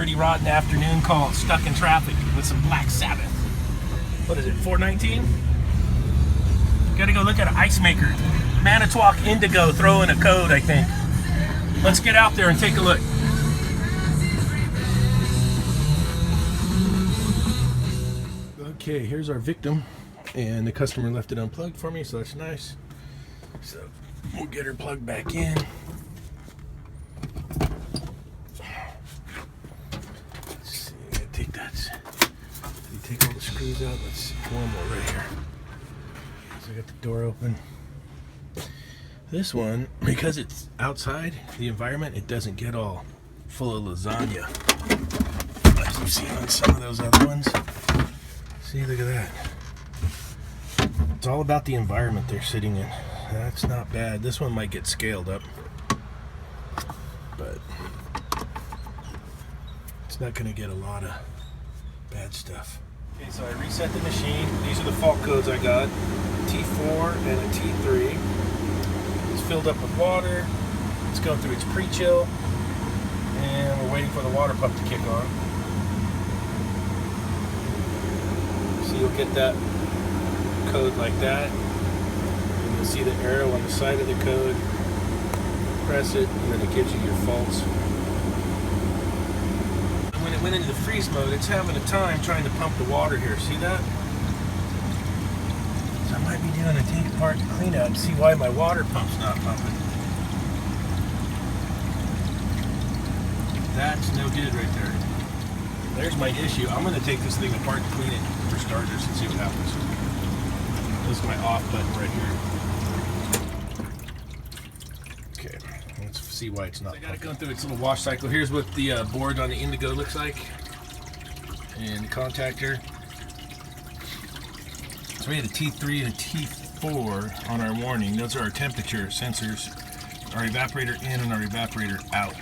dirty, rotten afternoon call, stuck in traffic with some Black Sabbath. What is it, 419? Gotta go look at an ice maker. Manitowoc Indigo throwing a code, I think. Let's get out there and take a look. Okay, here's our victim, and the customer left it unplugged for me, so that's nice. So we'll get her plugged back in. Let's see, I gotta take that. You take all the screws out. Let's see, one more right here. So I got the door open. This one, because it's outside the environment, it doesn't get all full of lasagna, as you've seen on some of those other ones. See, look at that. It's all about the environment they're sitting in. That's not bad. This one might get scaled up, but it's not going to get a lot of bad stuff. Okay, so I reset the machine. These are the fault codes I got. T4 and a T3. It's filled up with water. It's going through its pre-chill, and we're waiting for the water pump to kick on. So you'll get that code like that. And you'll see the arrow on the side of the code. Press it, and then it gives you your faults. And when it went into the freeze mode, it's having a time trying to pump the water here. See that? So I might be doing a take apart clean out and see why my water pump's not pumping. That's no good right there. There's my issue. I'm going to take this thing apart and clean it for starters and see what happens. This is my off button right here. Okay, let's see why it's not. So I got it going through its little wash cycle. Here's what the board on the Indigo looks like, and the contactor. So we had a T3 and a T4 on our warning. Those are our temperature sensors, our evaporator in and our evaporator out.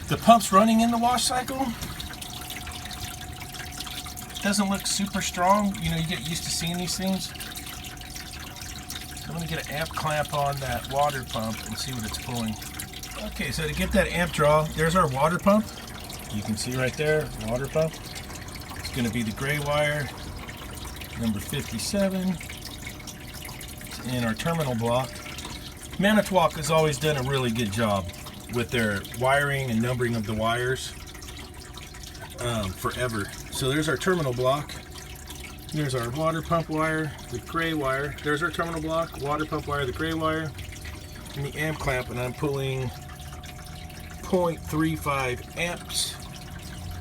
The pump's running in the wash cycle. Doesn't look super strong. You know, you get used to seeing these things. So I'm going to get an amp clamp on that water pump and see what it's pulling. Okay, so to get that amp draw, there's our water pump. You can see right there, water pump. It's going to be the gray wire, number 57. It's in our terminal block. Manitowoc has always done a really good job with their wiring and numbering of the wires forever. So there's our terminal block. There's our water pump wire, the gray wire. There's our terminal block, water pump wire, the gray wire, and the amp clamp, and I'm pulling 0.35 amps.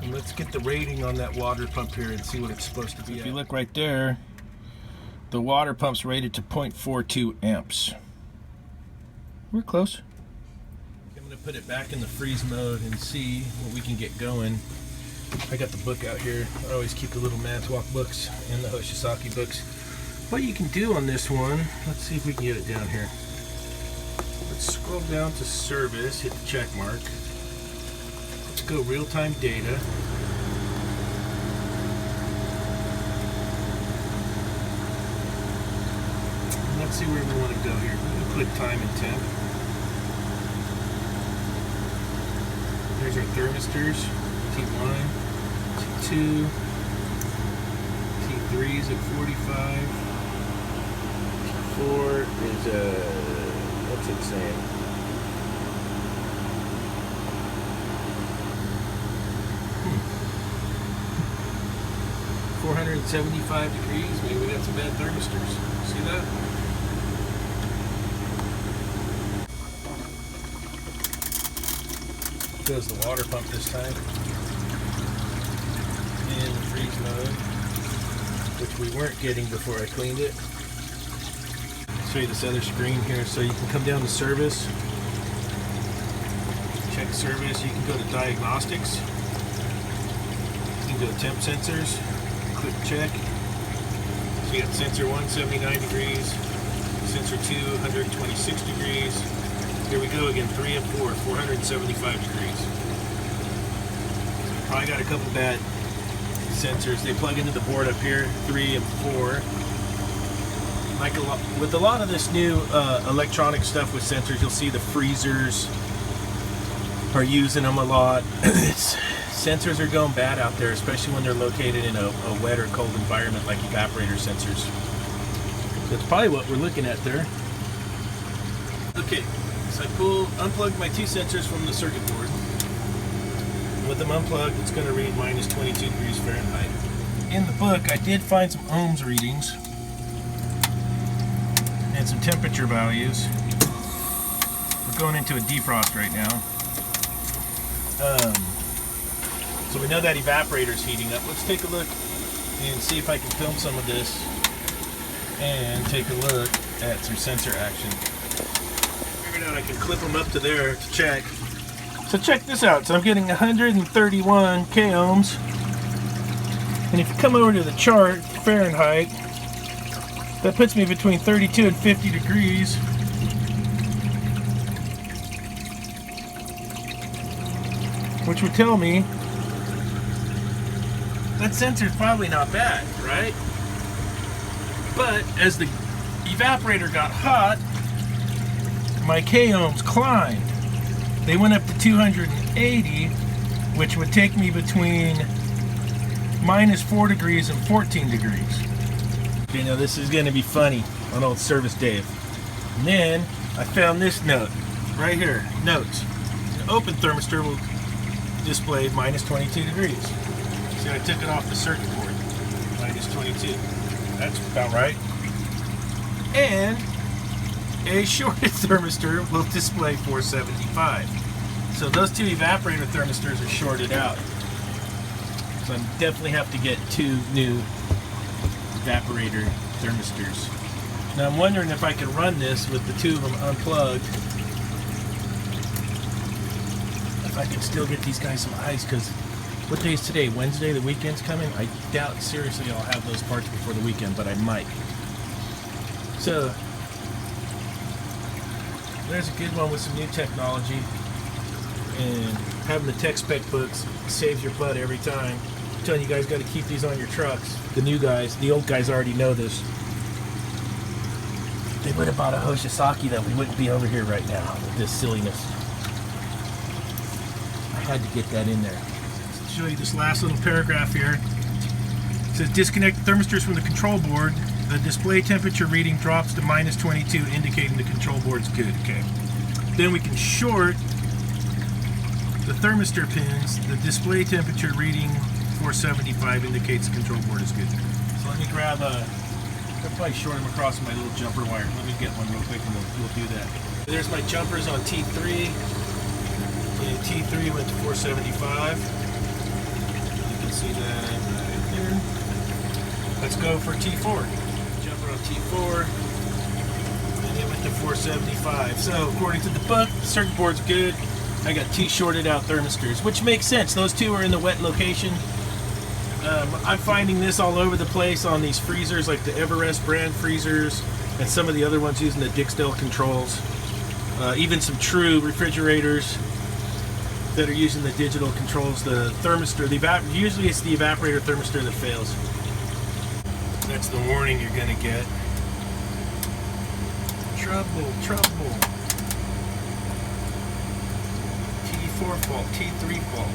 And let's get the rating on that water pump here and see what it's supposed to be. If you look right there, the water pump's rated to 0.42 amps. We're close. I'm going to put it back in the freeze mode and see what we can get going. I got the book out here. I always keep the little Manitowoc books and the H.V.A.C books. What you can do on this one, let's see if we can get it down here. Let's scroll down to service, hit the check mark. Let's go real-time data. And let's see where we want to go here. We'll put time and temp. There's our thermistors. T1, T2, T3 is at 45, T4 is what's it saying? Hmm. 475 degrees, maybe we got some bad thermistors. See that? Goes the water pump this time. In the freeze mode, which we weren't getting before I cleaned it. I'll show you this other screen here, so you can come down to service, check service. You can go to diagnostics, you can go to temp sensors, click check. So you got sensor 1 79 degrees, sensor 2 126 degrees. Here we go again, 3 and 4 475 degrees. Probably got a couple bad sensors. They plug into the board up here, 3 and 4. Like with a lot of this new electronic stuff with sensors, you'll see the freezers are using them a lot. It's sensors are going bad out there, especially when they're located in a wet or cold environment like evaporator sensors. That's probably what we're looking at there. Okay, so I unplugged my two sensors from the circuit board. With them unplugged, it's going to read minus 22 degrees Fahrenheit. In the book, I did find some ohms readings and some temperature values. We're going into a defrost right now. So we know that evaporator is heating up. Let's take a look and see if I can film some of this and take a look at some sensor action. Figured out I can clip them up to there to check. So check this out. So I'm getting 131 k ohms. And if you come over to the chart, Fahrenheit, that puts me between 32 and 50 degrees. Which would tell me that sensor's probably not bad, right? But as the evaporator got hot, my k ohms climbed. They went up to 280, which would take me between minus 4 degrees and 14 degrees. Okay, now this is going to be funny on old Service Dave. And then I found this note right here. Notes. An open thermistor will display minus 22 degrees. See, I took it off the circuit board. Minus 22. That's about right. And a shorted thermistor will display 475. So those two evaporator thermistors are shorted out. So I definitely have to get two new evaporator thermistors. Now I'm wondering if I can run this with the two of them unplugged. If I can still get these guys some ice, because what day is today? Wednesday? The weekend's coming? I doubt seriously I'll have those parts before the weekend, but I might. So there's a good one with some new technology, and having the tech spec books saves your butt every time. I'm telling you guys, got to keep these on your trucks. The new guys, the old guys already know this. If they would have bought a H.V.A.C, then we wouldn't be over here right now with this silliness. I had to get that in there. I'll show you this last little paragraph here. It says disconnect the thermistors from the control board. The display temperature reading drops to minus 22, indicating the control board's good. Okay. Then we can short the thermistor pins. The display temperature reading 475 indicates the control board is good. So let me grab I'll probably short them across my little jumper wire. Let me get one real quick and we'll do that. There's my jumpers on T3. And T3 went to 475. You can see that right there. Let's go for T4. Jumper on T4. And it went to 475. So according to the book, the circuit board's good. I got two shorted out thermistors, which makes sense. Those two are in the wet location. I'm finding this all over the place on these freezers, like the H.V.A.C brand freezers, and some of the other ones using the Dixdale controls. Even some true refrigerators that are using the digital controls. The thermistor, usually it's the evaporator thermistor that fails. That's the warning you're going to get. Trouble, trouble. T4 fault, T3 fault.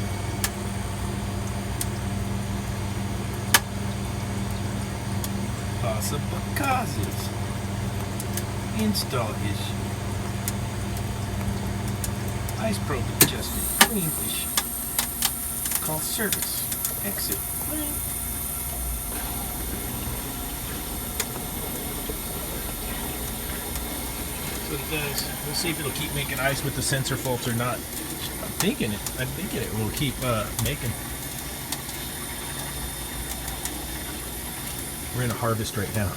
Possible causes. Install issue. Ice probe adjusted. Clean issue. Call service. Exit. Clean. That's what it does. We'll see if it'll keep making ice with the sensor faults or not. I'm thinking it will keep making. We're in a harvest right now.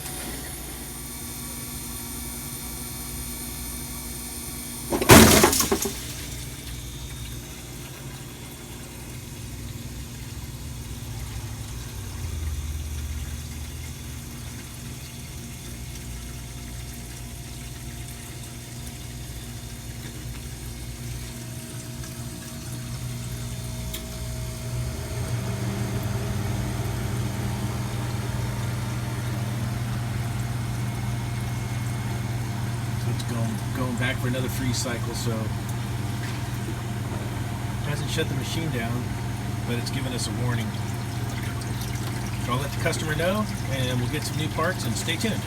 Going back for another freeze cycle, so hasn't shut the machine down, but it's given us a warning. So I'll let the customer know, and we'll get some new parts, and stay tuned.